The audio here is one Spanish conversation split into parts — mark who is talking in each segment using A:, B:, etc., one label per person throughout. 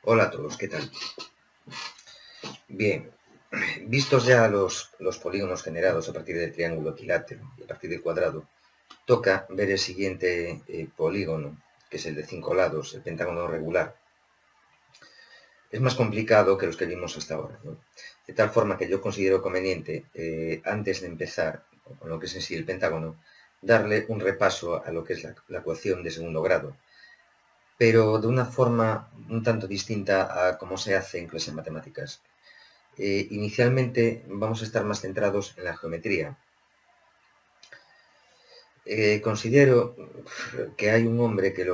A: Hola a todos, ¿qué tal? Bien, vistos ya los polígonos generados a partir del triángulo equilátero y a partir del cuadrado, toca ver el siguiente polígono, que es el de 5 lados, el pentágono regular. Es más complicado que los que vimos hasta ahora, ¿no? De tal forma que yo considero conveniente, antes de empezar con lo que es en sí el pentágono, darle un repaso a lo que es la ecuación de segundo grado, pero de una forma un tanto distinta a cómo se hace en clases de matemáticas. Inicialmente vamos a estar más centrados en la geometría. Considero que hay un hombre que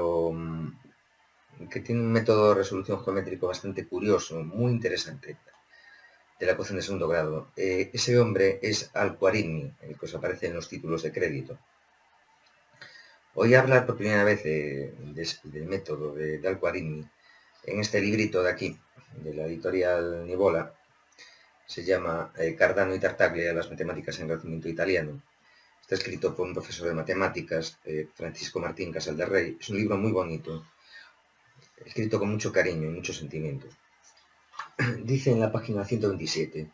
A: tiene un método de resolución geométrico bastante curioso, muy interesante, de la ecuación de segundo grado. Ese hombre es Al-Khwarizmi, el que os aparece en los títulos de crédito. Voy a hablar por primera vez del método de Al-Khwarizmi en este librito de aquí, de la editorial Nivola. Se llama Cardano y Tartaglia, las matemáticas en Renacimiento italiano. Está escrito por un profesor de matemáticas, Francisco Martín Casal del Rey. Es un libro muy bonito, escrito con mucho cariño y mucho sentimiento. Dice en la página 127,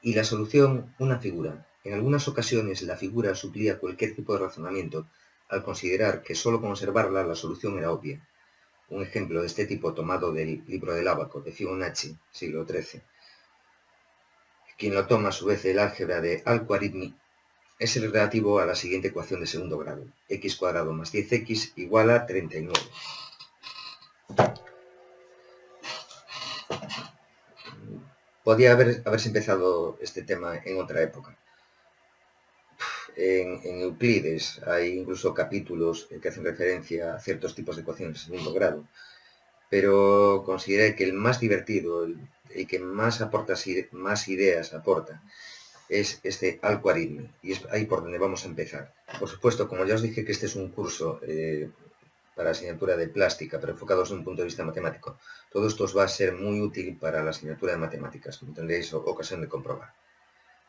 A: y la solución, una figura. En algunas ocasiones la figura suplía cualquier tipo de razonamiento al considerar que solo con observarla la solución era obvia. Un ejemplo de este tipo tomado del libro del Ábaco de Fibonacci, siglo XIII. Quien lo toma a su vez del álgebra de Al-Khwarizmi es el relativo a la siguiente ecuación de segundo grado. X cuadrado más 10x igual a 39. Podía haberse empezado este tema en otra época. En Euclides hay incluso capítulos que hacen referencia a ciertos tipos de ecuaciones de segundo grado, pero consideré que el más divertido y que más ideas aporta es este Al-Khwarizmi, y es ahí por donde vamos a empezar. Por supuesto, como ya os dije que este es un curso para asignatura de plástica, pero enfocados desde un punto de vista matemático, todo esto os va a ser muy útil para la asignatura de matemáticas, como tendréis ocasión de comprobar.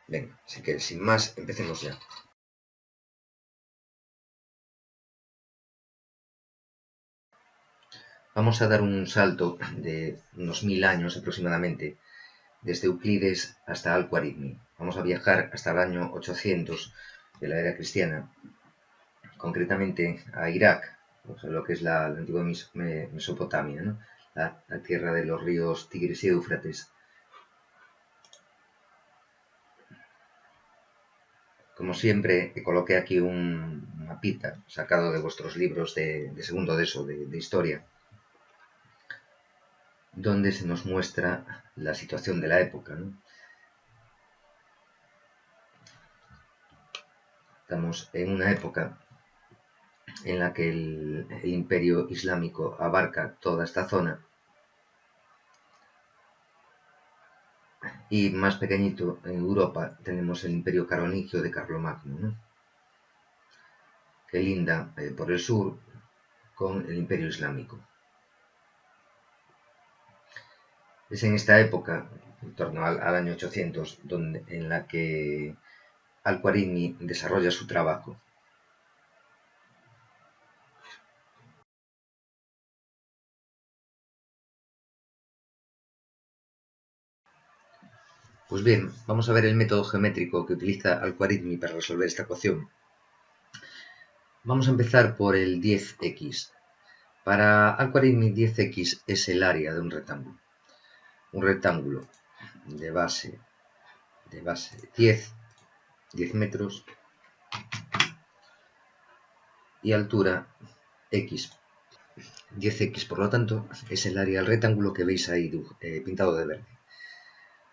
A: Venga, así que sin más, empecemos ya. Vamos a dar un salto de unos 1000 años aproximadamente, desde Euclides hasta Al-Khwarizmi. Vamos a viajar hasta el año 800 de la era cristiana, concretamente a Irak, o sea, lo que es la antigua Mesopotamia, ¿no? La tierra de los ríos Tigris y Éufrates. Como siempre, coloqué aquí un mapita sacado de vuestros libros de segundo de eso, de historia, donde se nos muestra la situación de la época, ¿no? Estamos en una época en la que el imperio islámico abarca toda esta zona, y más pequeñito en Europa tenemos el imperio carolingio de Carlomagno, ¿no? Que linda por el sur con el imperio islámico. Es en esta época, en torno al año 800, en la que Al-Khwarizmi desarrolla su trabajo. Pues bien, vamos a ver el método geométrico que utiliza Al-Khwarizmi para resolver esta ecuación. Vamos a empezar por el 10x. Para Al-Khwarizmi, 10x es el área de un rectángulo. Un rectángulo de base 10 metros y altura x. 10x, por lo tanto, es el área del rectángulo que veis ahí pintado de verde.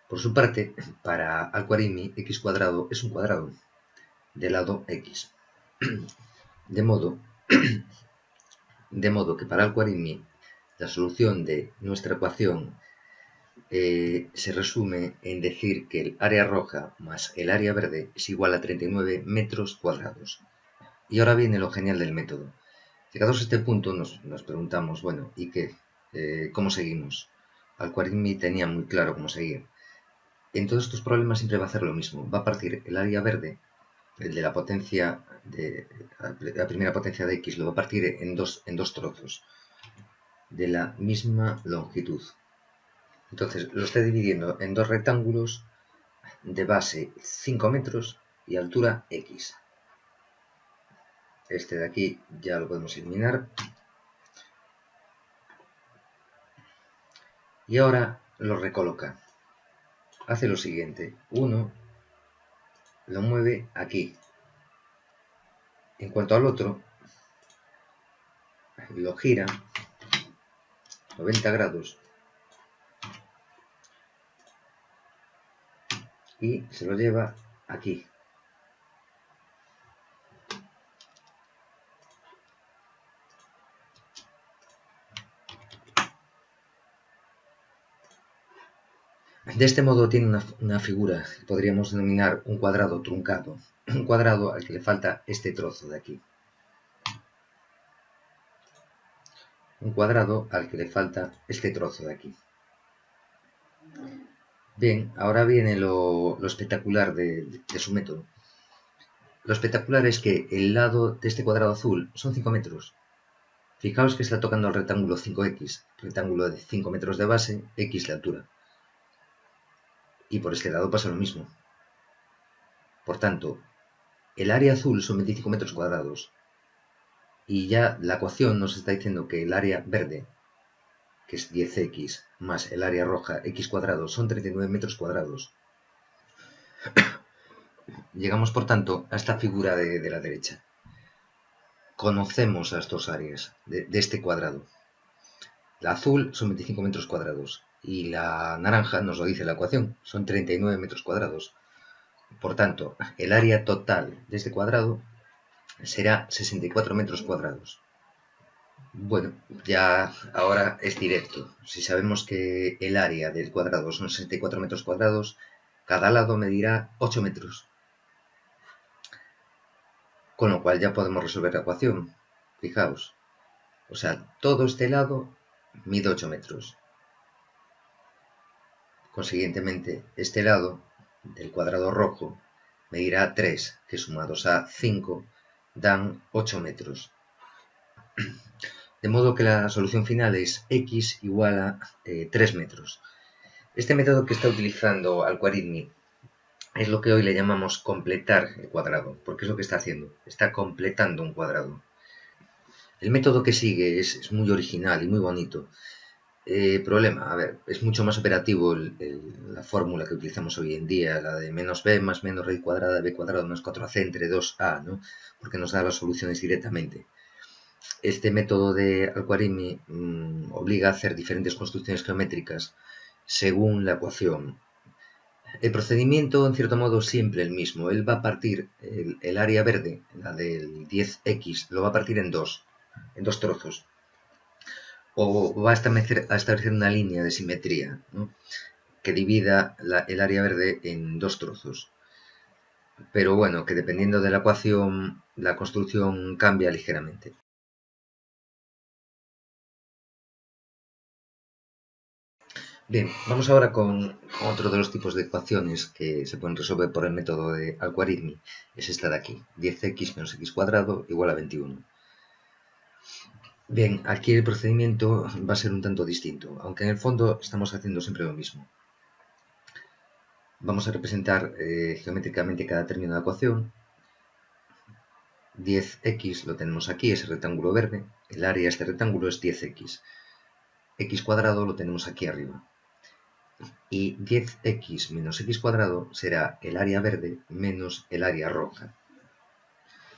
A: Por su parte, para Al-Khwarizmi, x cuadrado es un cuadrado de lado x. De modo que para Al-Khwarizmi la solución de nuestra ecuación se resume en decir que el área roja más el área verde es igual a 39 metros cuadrados. Y ahora viene lo genial del método. Llegados a este punto nos preguntamos, bueno, ¿y qué? ¿Cómo seguimos? Al-Khwarizmi tenía muy claro cómo seguir. En todos estos problemas siempre va a hacer lo mismo. Va a partir el área verde, el de la potencia, la primera potencia de x, lo va a partir en dos trozos de la misma longitud. Entonces lo estoy dividiendo en dos rectángulos de base 5 metros y altura X. Este de aquí ya lo podemos eliminar. Y ahora lo recoloca. Hace lo siguiente. Uno lo mueve aquí. En cuanto al otro, lo gira 90 grados y se lo lleva aquí. De este modo tiene una figura que podríamos denominar un cuadrado truncado. Un cuadrado al que le falta este trozo de aquí. Un cuadrado al que le falta este trozo de aquí. Bien, ahora viene lo espectacular de su método. Lo espectacular es que el lado de este cuadrado azul son 5 metros. Fijaos que está tocando el rectángulo 5x, rectángulo de 5 metros de base, x de altura. Y por este lado pasa lo mismo. Por tanto, el área azul son 25 metros cuadrados. Y ya la ecuación nos está diciendo que el área verde, que es 10x, más el área roja, x cuadrado, son 39 metros cuadrados. Llegamos, por tanto, a esta figura de la derecha. Conocemos las dos áreas de este cuadrado. La azul son 25 metros cuadrados y la naranja nos lo dice la ecuación, son 39 metros cuadrados. Por tanto, el área total de este cuadrado será 64 metros cuadrados. Bueno, ya ahora es directo. Si sabemos que el área del cuadrado son 64 metros cuadrados, cada lado medirá 8 metros. Con lo cual ya podemos resolver la ecuación. Fijaos. O sea, todo este lado mide 8 metros. Consiguientemente, este lado del cuadrado rojo medirá 3, que sumados a 5 dan 8 metros. De modo que la solución final es x igual a 3 metros. Este método que está utilizando Al-Khwarizmi es lo que hoy le llamamos completar el cuadrado, porque es lo que está haciendo, está completando un cuadrado. El método que sigue es muy original y muy bonito. Problema, a ver, es mucho más operativo la fórmula que utilizamos hoy en día, la de menos b más menos raíz cuadrada de b cuadrado menos 4ac entre 2a, ¿no? Porque nos da las soluciones directamente. Este método de Al-Khwarizmi obliga a hacer diferentes construcciones geométricas según la ecuación. El procedimiento, en cierto modo, es siempre el mismo. Él va a partir el área verde, la del 10x, lo va a partir en dos trozos. O va a establecer una línea de simetría, ¿no?, que divida el área verde en dos trozos. Pero bueno, que dependiendo de la ecuación, la construcción cambia ligeramente. Bien, vamos ahora con otro de los tipos de ecuaciones que se pueden resolver por el método de Al-Khwarizmi. Es esta de aquí, 10x menos x cuadrado igual a 21. Bien, aquí el procedimiento va a ser un tanto distinto, aunque en el fondo estamos haciendo siempre lo mismo. Vamos a representar geométricamente cada término de la ecuación. 10x lo tenemos aquí, es el rectángulo verde. El área de este rectángulo es 10x. X cuadrado lo tenemos aquí arriba. Y 10x menos x cuadrado será el área verde menos el área roja.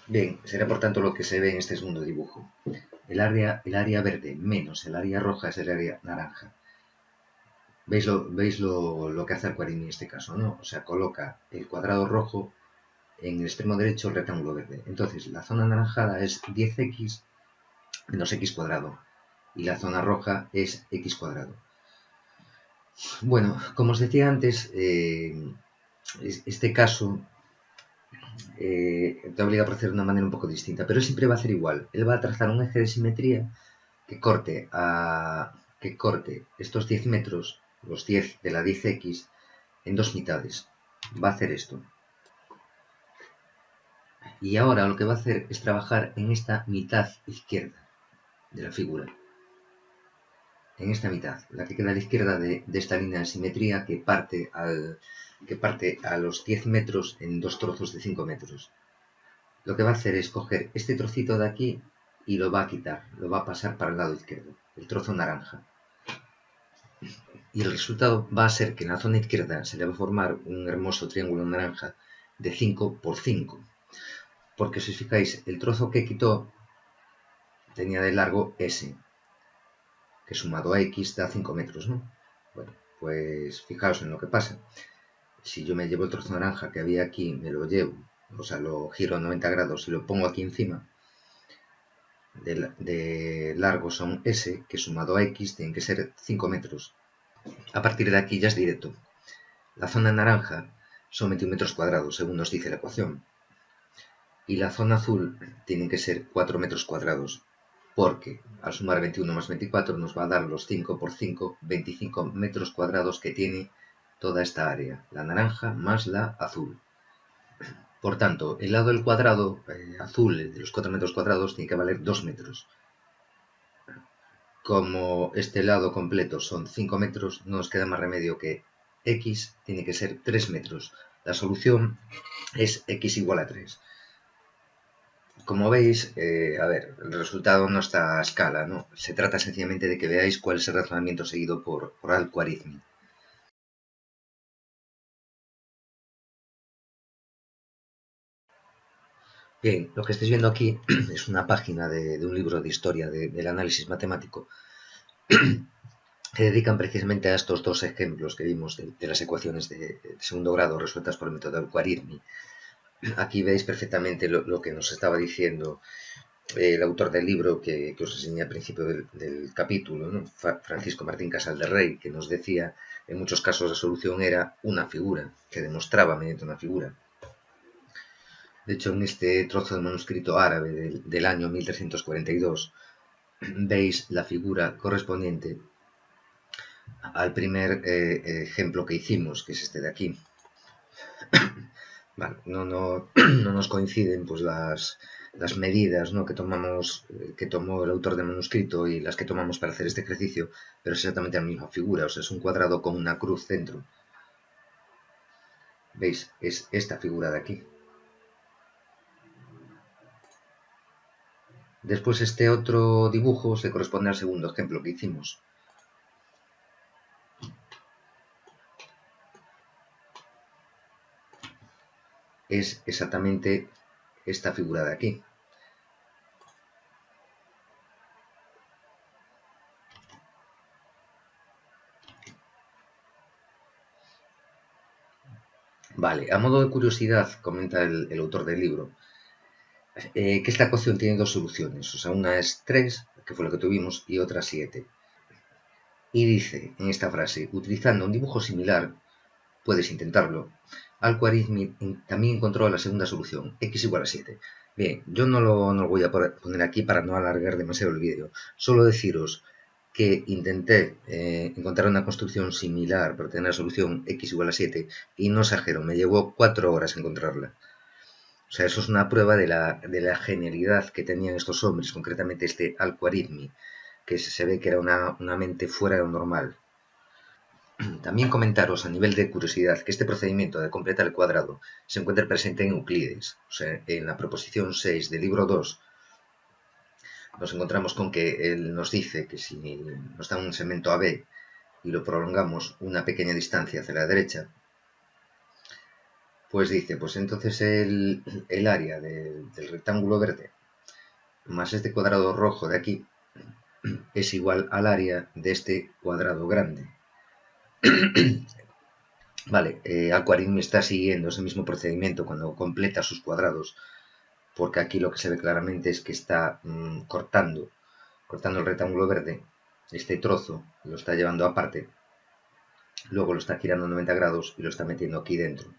A: Bien, será por tanto lo que se ve en este segundo dibujo. El área verde menos el área roja es el área naranja. ¿Veis lo que hace Al-Khwarizmi en este caso, ¿no? O sea, coloca el cuadrado rojo en el extremo derecho el rectángulo verde. Entonces, la zona anaranjada es 10x menos x cuadrado. Y la zona roja es x cuadrado. Bueno, como os decía antes, este caso te obliga a proceder de una manera un poco distinta, pero siempre va a hacer igual. Él va a trazar un eje de simetría que corte estos 10 metros, los 10 de la 10x, en dos mitades. Va a hacer esto. Y ahora lo que va a hacer es trabajar en esta mitad izquierda de la figura. en esta mitad, la que queda a la izquierda de esta línea de simetría que parte a los 10 metros en dos trozos de 5 metros. Lo que va a hacer es coger este trocito de aquí y lo va a quitar, lo va a pasar para el lado izquierdo, el trozo naranja. Y el resultado va a ser que en la zona izquierda se le va a formar un hermoso triángulo naranja de 5 por 5. Porque si os fijáis, el trozo que quitó tenía de largo S, que sumado a X da 5 metros, ¿no? Bueno, pues fijaos en lo que pasa. Si yo me llevo el trozo naranja que había aquí, me lo llevo, o sea, lo giro a 90 grados y lo pongo aquí encima, de largo son S, que sumado a X tienen que ser 5 metros. A partir de aquí ya es directo. La zona naranja son 21 metros cuadrados, según nos dice la ecuación. Y la zona azul tienen que ser 4 metros cuadrados, porque al sumar 21 más 24 nos va a dar los 5 por 5, 25 metros cuadrados que tiene toda esta área, la naranja más la azul. Por tanto, el lado del cuadrado azul de los 4 metros cuadrados tiene que valer 2 metros. Como este lado completo son 5 metros, no nos queda más remedio que X tiene que ser 3 metros. La solución es X igual a 3. Como veis, el resultado no está a escala, ¿no? Se trata sencillamente de que veáis cuál es el razonamiento seguido por Al-Khwarizmi. Bien, lo que estáis viendo aquí es una página de un libro de historia del análisis matemático que dedican precisamente a estos dos ejemplos que vimos de las ecuaciones de segundo grado resueltas por el método Al-Khwarizmi. Aquí veis perfectamente lo que nos estaba diciendo el autor del libro que os enseñé al principio del capítulo, ¿no? Francisco Martín Casal de Rey, que nos decía en muchos casos la solución era una figura, que demostraba mediante una figura. De hecho, en este trozo de manuscrito árabe del año 1342 veis la figura correspondiente al primer ejemplo que hicimos, que es este de aquí. Vale, no nos coinciden pues las medidas, ¿no? que tomó el autor del manuscrito y las que tomamos para hacer este ejercicio, pero es exactamente la misma figura, o sea, es un cuadrado con una cruz dentro. ¿Veis? Es esta figura de aquí. Después este otro dibujo se corresponde al segundo ejemplo que hicimos. Es exactamente esta figura de aquí. Vale, a modo de curiosidad, comenta el autor del libro, que esta ecuación tiene dos soluciones, o sea, una es 3, que fue lo que tuvimos, y otra 7. Y dice en esta frase, utilizando un dibujo similar, puedes intentarlo. Al-Khwarizmi también encontró la segunda solución, x igual a 7. Bien, yo no lo voy a poner aquí para no alargar demasiado el vídeo. Solo deciros que intenté encontrar una construcción similar para tener la solución x igual a 7 y no exagero, me llevó 4 horas encontrarla. O sea, eso es una prueba de la genialidad que tenían estos hombres, concretamente este Al-Khwarizmi, que se ve que era una mente fuera de lo normal. También comentaros a nivel de curiosidad que este procedimiento de completar el cuadrado se encuentra presente en Euclides. O sea, en la proposición 6 del libro 2 nos encontramos con que él nos dice que si nos da un segmento AB y lo prolongamos una pequeña distancia hacia la derecha, pues dice, pues entonces el área del rectángulo verde más este cuadrado rojo de aquí es igual al área de este cuadrado grande. Vale, Al-Khwarizmi está siguiendo ese mismo procedimiento cuando completa sus cuadrados, porque aquí lo que se ve claramente es que está cortando el rectángulo verde, este trozo, lo está llevando aparte, luego lo está girando 90 grados y lo está metiendo aquí dentro.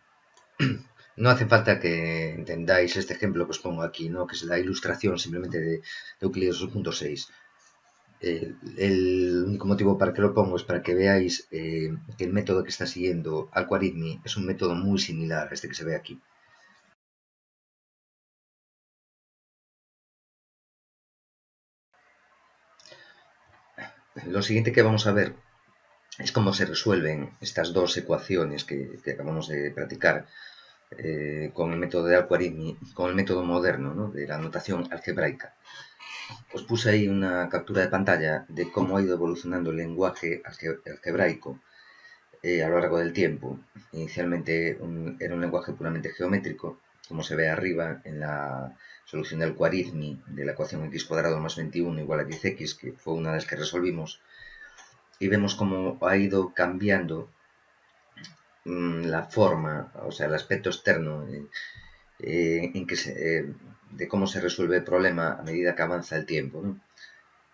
A: No hace falta que entendáis este ejemplo que os pongo aquí, ¿no? Que es la ilustración simplemente de Euclides 2.6. El único motivo para que lo pongo es para que veáis que el método que está siguiendo Al-Khwarizmi es un método muy similar a este que se ve aquí. lo siguiente que vamos a ver es cómo se resuelven estas dos ecuaciones que acabamos de practicar con el método de Al-Khwarizmi, con el método moderno, ¿no?, de la notación algebraica. Os puse ahí una captura de pantalla de cómo ha ido evolucionando el lenguaje algebraico a lo largo del tiempo. Inicialmente era un lenguaje puramente geométrico, como se ve arriba en la solución del Khwarizmi de la ecuación x² más 21 igual a 10x, que fue una de las que resolvimos, y vemos cómo ha ido cambiando la forma, o sea, el aspecto externo de cómo se resuelve el problema a medida que avanza el tiempo, ¿no?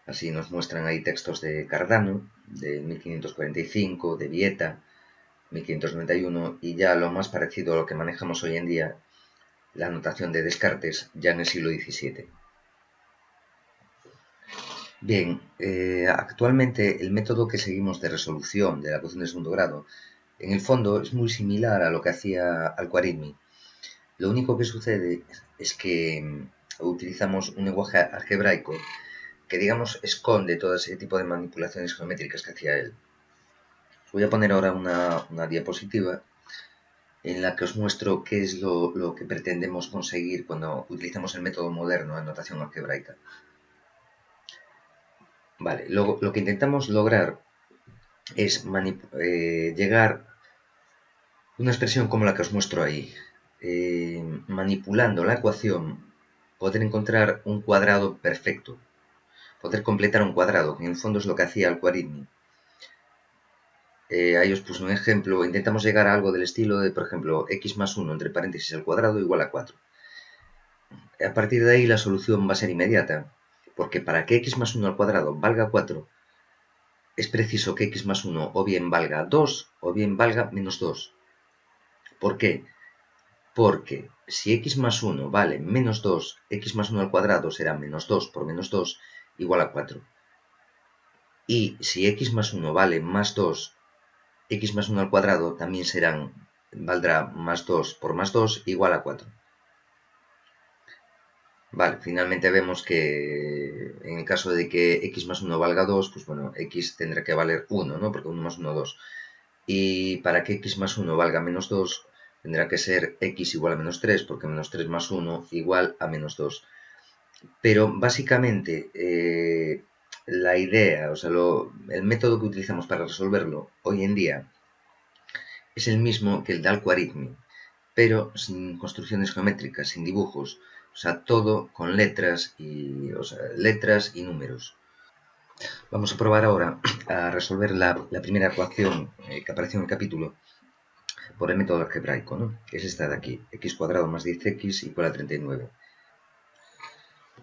A: Así nos muestran ahí textos de Cardano, de 1545, de Vieta, 1591, y ya lo más parecido a lo que manejamos hoy en día, la notación de Descartes, ya en el siglo XVII. Bien, actualmente el método que seguimos de resolución de la ecuación de segundo grado, en el fondo es muy similar a lo que hacía Al-Khwarizmi. Lo único que sucede es que utilizamos un lenguaje algebraico que, digamos, esconde todo ese tipo de manipulaciones geométricas que hacía él. Voy a poner ahora una diapositiva en la que os muestro qué es lo que pretendemos conseguir cuando utilizamos el método moderno de notación algebraica. Vale, lo que intentamos lograr es llegar a una expresión como la que os muestro ahí. Manipulando la ecuación, poder encontrar un cuadrado perfecto, poder completar un cuadrado, que en el fondo es lo que hacía Al-Khwarizmi. Ahí os puse un ejemplo. Intentamos llegar a algo del estilo de, por ejemplo, x más 1 entre paréntesis al cuadrado igual a 4. A partir de ahí la solución va a ser inmediata, porque para que x más 1 al cuadrado valga 4, es preciso que x más 1 o bien valga 2 o bien valga menos 2. ¿Por qué? Porque si x más 1 vale menos 2, x más 1 al cuadrado será menos 2 por menos 2 igual a 4. Y si x más 1 vale más 2, x más 1 al cuadrado también valdrá más 2 por más 2 igual a 4. Vale, finalmente vemos que en el caso de que x más 1 valga 2, pues bueno, x tendrá que valer 1, ¿no? Porque 1 más 1, 2. Y para que x más 1 valga menos 2, tendrá que ser x igual a menos 3, porque menos 3 más 1 igual a menos 2. Pero básicamente la idea, o sea, el método que utilizamos para resolverlo hoy en día es el mismo que el de Al-Khwarizmi, pero sin construcciones geométricas, sin dibujos. O sea, todo con letras y números. Vamos a probar ahora a resolver la primera ecuación que apareció en el capítulo por el método algebraico, ¿no? Que es esta de aquí, x² más 10x igual a 39.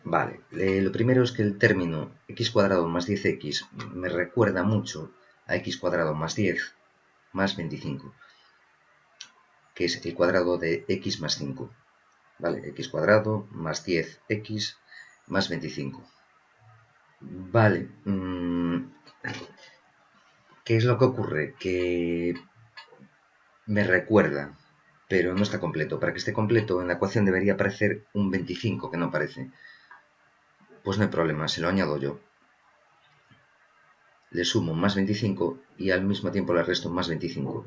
A: Vale, lo primero es que el término x² más 10x me recuerda mucho a x² más 10 más 25, que es el cuadrado de x más 5. ¿Vale? x² más 10x más 25. Vale. ¿Qué es lo que ocurre? Que me recuerda, pero no está completo. Para que esté completo, en la ecuación debería aparecer un 25, que no aparece. Pues no hay problema, se lo añado yo. Le sumo más 25 y al mismo tiempo le resto más 25.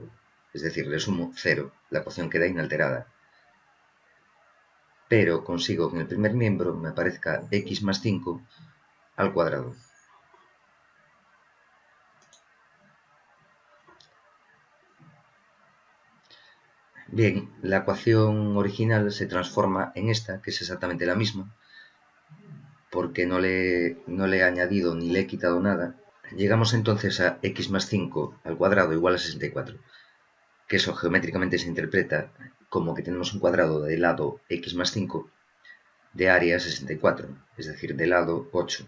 A: Es decir, le sumo 0. La ecuación queda inalterada. Pero consigo que en el primer miembro me aparezca x más 5 al cuadrado. Bien, la ecuación original se transforma en esta, que es exactamente la misma, porque no le he añadido ni le he quitado nada. Llegamos entonces a x más 5 al cuadrado igual a 64, que eso geométricamente se interpreta como que tenemos un cuadrado de lado x más 5 de área 64, es decir, de lado 8.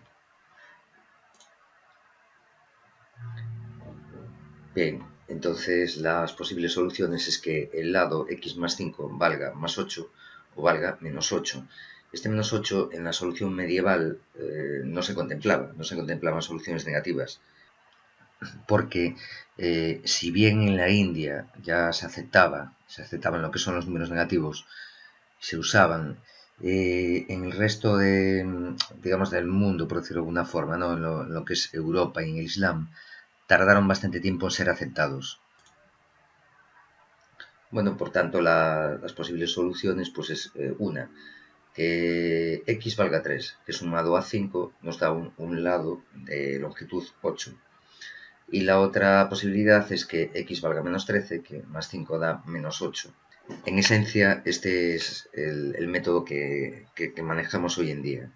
A: Bien, entonces las posibles soluciones es que el lado x más 5 valga más 8 o valga menos 8. Este menos 8 en la solución medieval no se contemplaban soluciones negativas, porque si bien en la India ya se aceptaban lo que son los números negativos, se usaban, En el resto de, digamos, del mundo, por decirlo de alguna forma, ¿no? En lo que es Europa y en el Islam, tardaron bastante tiempo en ser aceptados. Bueno, por tanto, las posibles soluciones, pues es una, que x valga 3, que sumado a 5 nos da un lado de longitud 8. Y la otra posibilidad es que x valga menos 13, que más 5 da menos 8. En esencia, este es el método que manejamos hoy en día.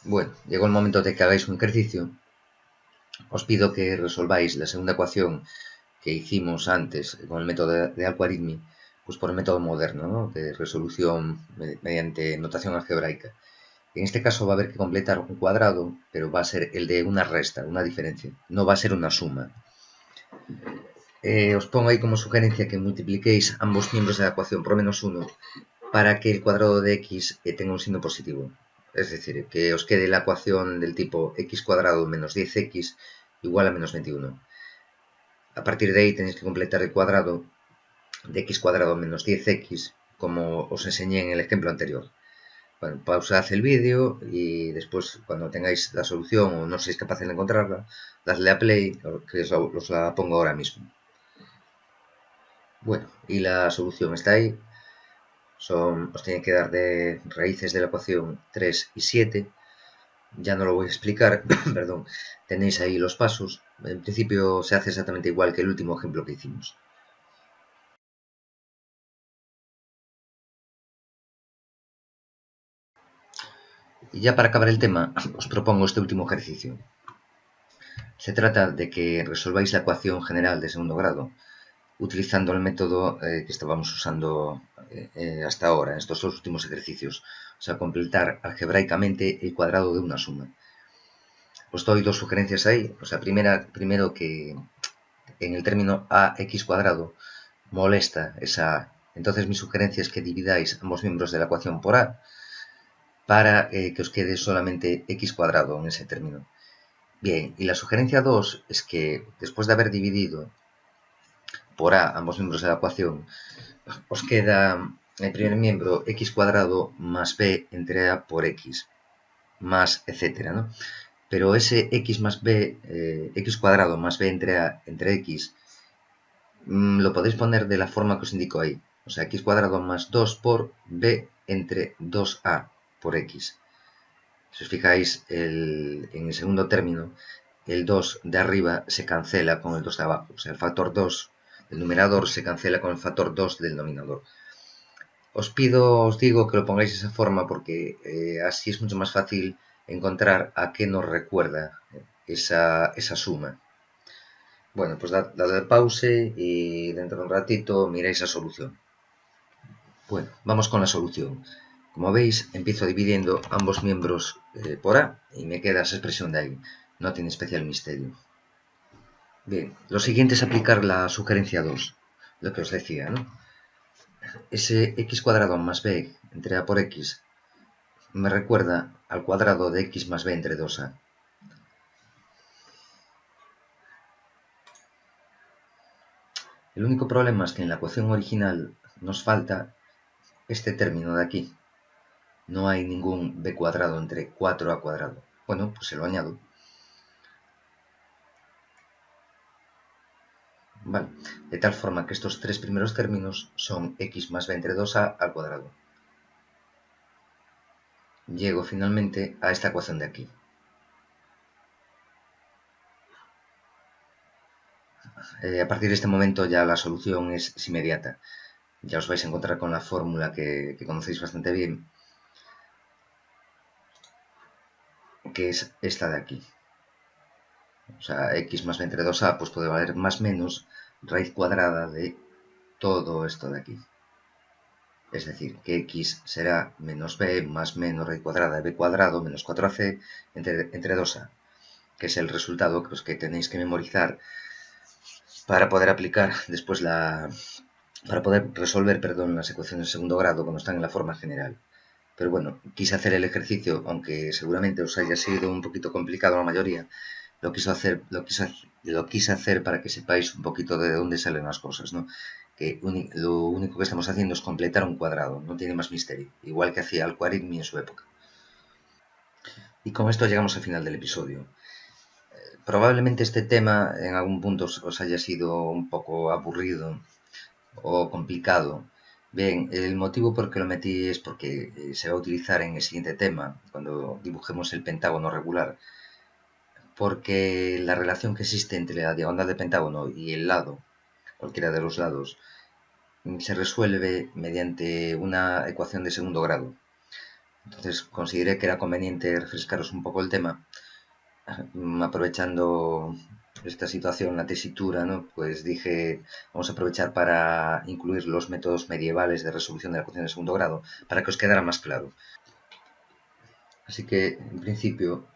A: Bueno, llegó el momento de que hagáis un ejercicio. Os pido que resolváis la segunda ecuación que hicimos antes con el método de Al-Khwarizmi, pues por el método moderno, ¿no? De resolución mediante notación algebraica. En este caso va a haber que completar un cuadrado, pero va a ser el de una resta, una diferencia. No va a ser una suma. Os pongo ahí como sugerencia que multipliquéis ambos miembros de la ecuación por menos 1 para que el cuadrado de x tenga un signo positivo. Es decir, que os quede la ecuación del tipo x cuadrado menos 10x igual a menos 21. A partir de ahí tenéis que completar el cuadrado de x cuadrado menos 10x, como os enseñé en el ejemplo anterior. Bueno, pausad el vídeo y después, cuando tengáis la solución o no seáis capaces de encontrarla, dadle a play, que os la pongo ahora mismo. Bueno, y la solución está ahí. Os tiene que dar de raíces de la ecuación 3 y 7. Ya no lo voy a explicar, perdón. Tenéis ahí los pasos. En principio se hace exactamente igual que el último ejemplo que hicimos. Y ya para acabar el tema, os propongo este último ejercicio. Se trata de que resolváis la ecuación general de segundo grado utilizando el método que estábamos usando hasta ahora, en estos dos últimos ejercicios. O sea, completar algebraicamente el cuadrado de una suma. Os doy dos sugerencias ahí. O sea, primero que en el término ax cuadrado molesta esa a. Entonces mi sugerencia es que dividáis ambos miembros de la ecuación por a para que os quede solamente x cuadrado en ese término. Bien, y la sugerencia 2 es que después de haber dividido por a ambos miembros de la ecuación, os queda el primer miembro x cuadrado más b entre a por x, más etcétera, ¿no? Pero ese x más b, x cuadrado más b entre a entre x, lo podéis poner de la forma que os indico ahí. O sea, x cuadrado más 2 por b entre 2a por x. Si os fijáis, en el segundo término, el 2 de arriba se cancela con el 2 de abajo. O sea, el factor 2 del numerador se cancela con el factor 2 del denominador. Os digo que lo pongáis de esa forma porque así es mucho más fácil encontrar a qué nos recuerda esa suma. Bueno, pues dadle pause y dentro de un ratito miráis la solución. Bueno, vamos con la solución. Como veis, empiezo dividiendo ambos miembros por a y me queda esa expresión de ahí. No tiene especial misterio. Bien, lo siguiente es aplicar la sugerencia 2, lo que os decía, ¿no? Ese x cuadrado más b entre a por x me recuerda al cuadrado de x más b entre 2a. El único problema es que en la ecuación original nos falta este término de aquí. No hay ningún b cuadrado entre 4a cuadrado. Bueno, pues se lo añado. Vale, de tal forma que estos tres primeros términos son x más b entre 2a al cuadrado. Llego finalmente a esta ecuación de aquí. A partir de este momento ya la solución es inmediata. Ya os vais a encontrar con la fórmula que conocéis bastante bien, que es esta de aquí. O sea, x más b entre 2a pues puede valer más menos raíz cuadrada de todo esto de aquí. Es decir, que x será menos b más menos raíz cuadrada de b cuadrado menos 4ac entre 2a, que es el resultado que tenéis que memorizar para poder aplicar después para poder resolver, las ecuaciones de segundo grado cuando están en la forma general. Pero bueno, quise hacer el ejercicio, aunque seguramente os haya sido un poquito complicado a la mayoría, lo quise hacer para que sepáis un poquito de dónde salen las cosas, ¿no? Que lo único que estamos haciendo es completar un cuadrado, no tiene más misterio, igual que hacía Al-Khwarizmi en su época. Y con esto llegamos al final del episodio. Probablemente este tema en algún punto os haya sido un poco aburrido o complicado. Bien, el motivo por el que lo metí es porque se va a utilizar en el siguiente tema, cuando dibujemos el pentágono regular, porque la relación que existe entre la diagonal del pentágono y el lado, cualquiera de los lados, se resuelve mediante una ecuación de segundo grado. Entonces consideré que era conveniente refrescaros un poco el tema, aprovechando esta situación, la tesitura, ¿no? Pues dije, vamos a aprovechar para incluir los métodos medievales de resolución de la ecuación de segundo grado, para que os quedara más claro. Así que, en principio,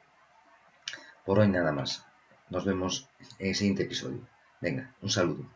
A: por hoy nada más. Nos vemos en el siguiente episodio. Venga, un saludo.